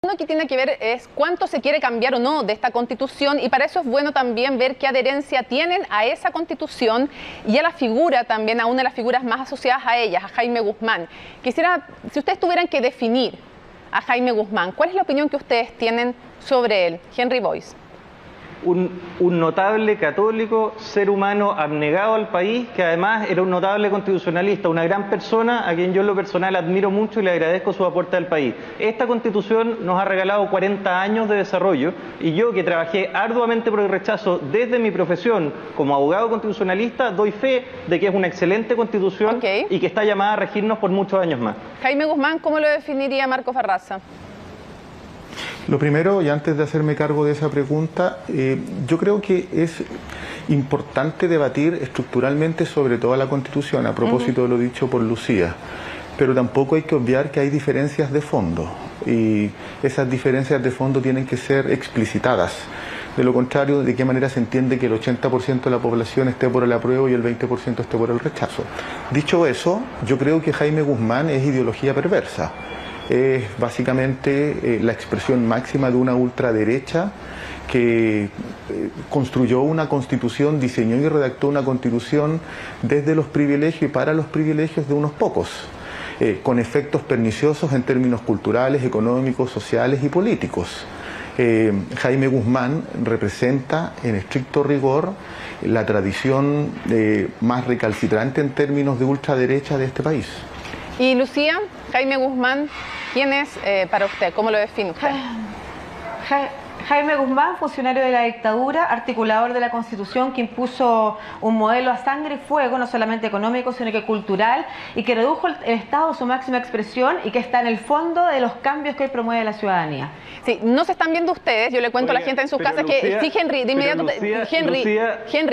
uno que tiene que ver es cuánto se quiere cambiar o no de esta Constitución, y para eso es bueno también ver qué adherencia tienen a esa Constitución y a la figura también, a una de las figuras más asociadas a ellas, a Jaime Guzmán. Quisiera, si ustedes tuvieran que definir a Jaime Guzmán, ¿cuál es la opinión que ustedes tienen sobre él? Henry Boyce. Un notable católico, ser humano abnegado al país, que además era un notable constitucionalista, una gran persona a quien yo en lo personal admiro mucho y le agradezco su aporte al país. Esta Constitución nos ha regalado 40 años de desarrollo, y yo, que trabajé arduamente por el rechazo desde mi profesión como abogado constitucionalista, doy fe de que es una excelente Constitución y que está llamada a regirnos por muchos años más. Jaime Guzmán, ¿cómo lo definiría Marcos Barraza? Lo primero, y antes de hacerme cargo de esa pregunta, yo creo que es importante debatir estructuralmente sobre toda la Constitución, a propósito de lo dicho por Lucía, pero tampoco hay que obviar que hay diferencias de fondo, y esas diferencias de fondo tienen que ser explicitadas. De lo contrario, ¿de qué manera se entiende que el 80% de la población esté por el apruebo y el 20% esté por el rechazo? Dicho eso, yo creo que Jaime Guzmán es ideología perversa. Es básicamente la expresión máxima de una ultraderecha que construyó una constitución, diseñó y redactó una constitución desde los privilegios y para los privilegios de unos pocos, con efectos perniciosos en términos culturales, económicos, sociales y políticos. Jaime Guzmán representa en estricto rigor la tradición más recalcitrante en términos de ultraderecha de este país. Y Lucía, Jaime Guzmán, ¿quién es para usted? ¿Cómo lo define usted? Jaime Guzmán, funcionario de la dictadura, articulador de la Constitución, que impuso un modelo a sangre y fuego, no solamente económico, sino que cultural, y que redujo el Estado a su máxima expresión y que está en el fondo de los cambios que hoy promueve la ciudadanía. Sí, no se están viendo ustedes, yo le cuento a la gente en sus casas que... Sí, Henry, de inmediato... Henry, voy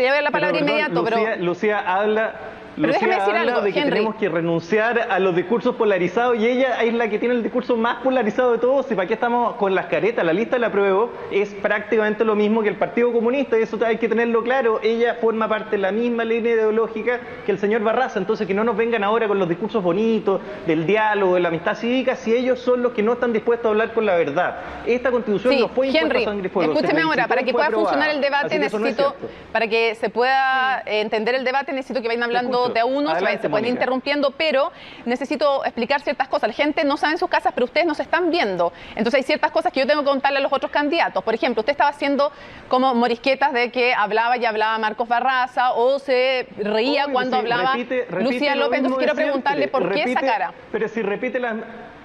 a ver la palabra inmediato, pero... Lucía habla... Pero déjame decir algo, de que tenemos que renunciar a los discursos polarizados, y ella es la que tiene el discurso más polarizado de todos. ¿Y para qué estamos con las caretas? La lista de la apruebo es prácticamente lo mismo que el Partido Comunista, y eso hay que tenerlo claro. Ella forma parte de la misma línea ideológica que el señor Barraza. Entonces, que no nos vengan ahora con los discursos bonitos del diálogo, de la amistad cívica, si ellos son los que no están dispuestos a hablar con la verdad. Esta Constitución no fue impuesta a sangre y fuego. Escúcheme ahora, para que pueda funcionar el debate necesito, para que se pueda entender el debate, necesito que vayan hablando de a uno, se pueden interrumpiendo, pero necesito explicar ciertas cosas. La gente no sabe en sus casas, pero ustedes nos están viendo. Entonces hay ciertas cosas que yo tengo que contarle a los otros candidatos. Por ejemplo, usted estaba haciendo como morisquetas de que hablaba y hablaba Marcos Barraza, o se reía cuando hablaba Lucía López. Entonces quiero preguntarle por qué esa cara. Pero si repite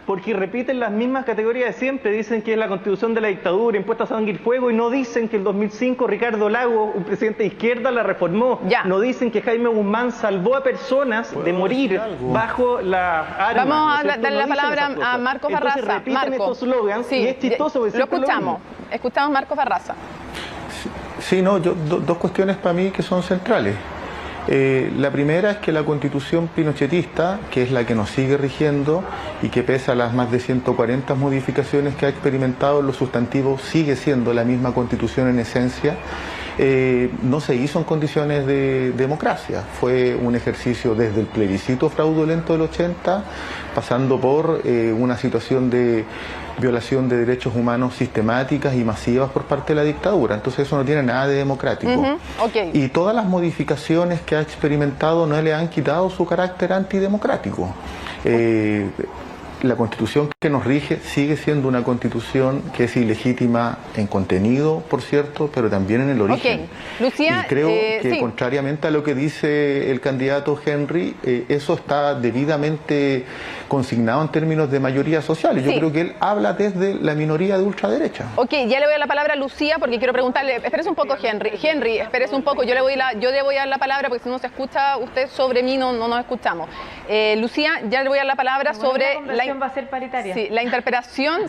porque repiten las mismas categorías de siempre. Dicen que es la Constitución de la dictadura impuesta a sangre y fuego, y no dicen que en 2005 Ricardo Lagos, un presidente de izquierda, la reformó. No dicen que Jaime Guzmán salvó a personas de morir bajo la arma. Vamos a darle la palabra a Marcos Barraza. Entonces repiten estos slogans, y es chistoso. Lo escuchamos. Escuchamos a Marcos Barraza. Sí, no, dos cuestiones para mí que son centrales. La primera es que la Constitución pinochetista, que es la que nos sigue rigiendo y que pese a las más de 140 modificaciones que ha experimentado en lo sustantivo, sigue siendo la misma Constitución en esencia, no se hizo en condiciones de democracia. Fue un ejercicio desde el plebiscito fraudulento del 80, pasando por una situación de violación de derechos humanos sistemáticas y masivas por parte de la dictadura. Entonces eso no tiene nada de democrático. Y todas las modificaciones que ha experimentado no le han quitado su carácter antidemocrático. La Constitución que nos rige sigue siendo una Constitución que es ilegítima en contenido, por cierto, pero también en el origen. Lucía, y creo que contrariamente a lo que dice el candidato Henry, eso está debidamente consignado en términos de mayoría social. Y yo creo que él habla desde la minoría de ultraderecha. Ya le voy a la palabra a Lucía porque quiero preguntarle, espérese un poco, Henry. Henry, espérese un poco, yo le voy a dar la palabra porque si no se escucha usted sobre mí, no nos escuchamos. Lucía, ya le voy a dar la palabra sobre va a ser paritaria. Sí, la interpelación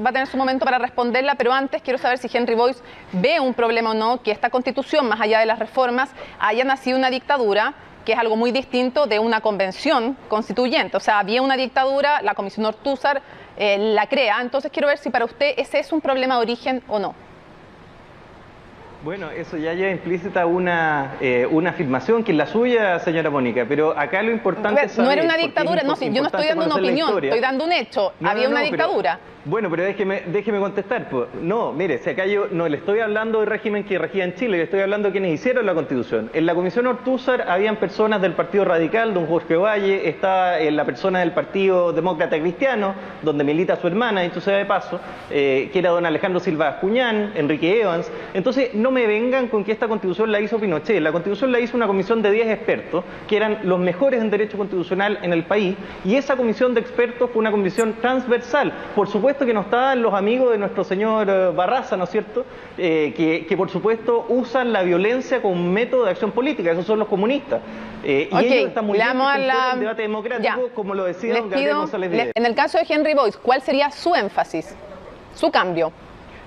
va a tener su momento para responderla, pero antes quiero saber si Henry Boyce ve un problema o no que esta Constitución, más allá de las reformas, haya nacido una dictadura, que es algo muy distinto de una convención constituyente. O sea, había una dictadura, la Comisión Ortúzar la crea, entonces quiero ver si para usted ese es un problema de origen o no. Bueno, eso ya lleva implícita una afirmación que es la suya, señora Mónica, pero acá lo importante es saber... No era una dictadura, no, si yo no estoy dando una opinión, estoy dando un hecho. Había una dictadura. Bueno, pero déjeme contestar. Pues. No, mire, si acá yo no le estoy hablando del régimen que regía en Chile, le estoy hablando de quienes hicieron la Constitución. En la Comisión Ortúzar habían personas del Partido Radical, don Jorge Valle, está la persona del Partido Demócrata Cristiano, donde milita su hermana, dicho sea de paso, que era don Alejandro Silva Ascuñán, Enrique Evans. Entonces, no me vengan con que esta Constitución la hizo Pinochet. La Constitución la hizo una comisión de 10 expertos, que eran los mejores en derecho constitucional en el país, y esa comisión de expertos fue una comisión transversal. Por supuesto que no estaban los amigos de nuestro señor Barraza, ¿no es cierto?, que por supuesto usan la violencia como un método de acción política, esos son los comunistas. Y ellos están muy bien en el debate democrático, como lo decía don Gabriel González Videla. En el caso de Henry Boyce, ¿cuál sería su énfasis, su cambio?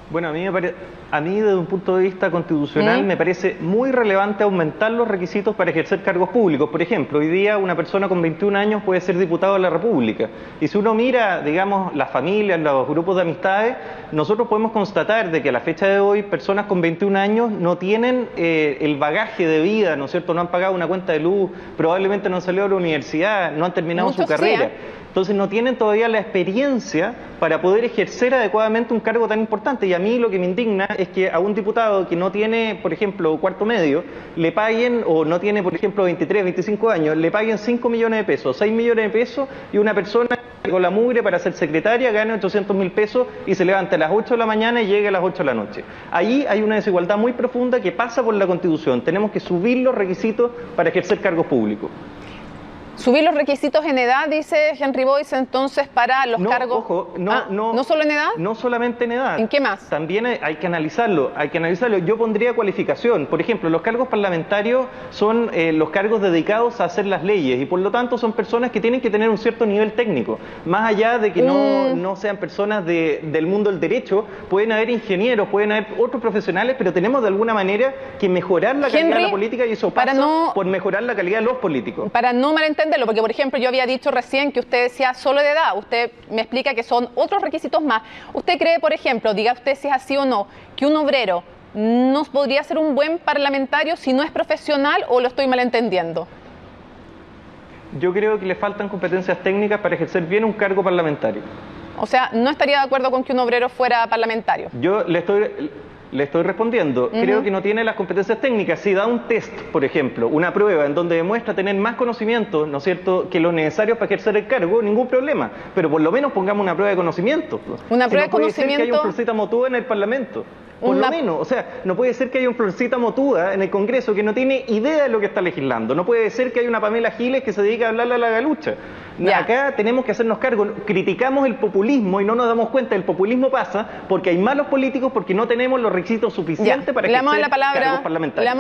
Bueno, a mí desde un punto de vista constitucional me parece muy relevante aumentar los requisitos para ejercer cargos públicos. Por ejemplo, hoy día una persona con 21 años puede ser diputado de la República. Y si uno mira, digamos, las familias, los grupos de amistades, nosotros podemos constatar de que a la fecha de hoy personas con 21 años no tienen el bagaje de vida, ¿no es cierto? No han pagado una cuenta de luz, probablemente no han salido de la universidad, no han terminado su carrera. Entonces no tienen todavía la experiencia para poder ejercer adecuadamente un cargo tan importante. Y a mí lo que me indigna es que a un diputado que no tiene, por ejemplo, cuarto medio, le paguen, o no tiene, por ejemplo, 23, 25 años, le paguen 5 millones de pesos, 6 millones de pesos, y una persona con la mugre para ser secretaria gane 800.000 pesos y se levante a las 8 de la mañana y llegue a las 8 de la noche. Ahí hay una desigualdad muy profunda que pasa por la Constitución. Tenemos que subir los requisitos para ejercer cargos públicos. Subir los requisitos en edad, dice Henry Boyce, entonces, para los cargos... Ojo, ¿no solo en edad? No solamente en edad. ¿En qué más? También hay que analizarlo, Yo pondría cualificación. Por ejemplo, los cargos parlamentarios son los cargos dedicados a hacer las leyes y por lo tanto son personas que tienen que tener un cierto nivel técnico. Más allá de que no sean personas del mundo del derecho, pueden haber ingenieros, pueden haber otros profesionales, pero tenemos de alguna manera que mejorar la calidad de la política y eso pasa por mejorar la calidad de los políticos. Para no malentenderlo, porque por ejemplo yo había dicho recién que usted decía solo de edad, usted me explica que son otros requisitos más. ¿Usted cree, por ejemplo, diga usted si es así o no, que un obrero no podría ser un buen parlamentario si no es profesional, o lo estoy malentendiendo? Yo creo que le faltan competencias técnicas para ejercer bien un cargo parlamentario. O sea, ¿no estaría de acuerdo con que un obrero fuera parlamentario? Yo le estoy respondiendo. Creo que no tiene las competencias técnicas. Si da un test, por ejemplo, una prueba en donde demuestra tener más conocimiento, ¿no es cierto?, que lo necesario para ejercer el cargo, ningún problema. Pero por lo menos pongamos una prueba de conocimiento. Una prueba de conocimiento. No puede ser que haya un Florcita Motúa en el Parlamento. Por lo menos, o sea, no puede ser que haya un Florcita Motúa en el Congreso que no tiene idea de lo que está legislando. No puede ser que haya una Pamela Giles que se dedica a hablarle a la galucha. Acá tenemos que hacernos cargo. Criticamos el populismo y no nos damos cuenta. El populismo pasa porque hay malos políticos, porque no tenemos los requisitos suficientes para ejercer cargos parlamentarios.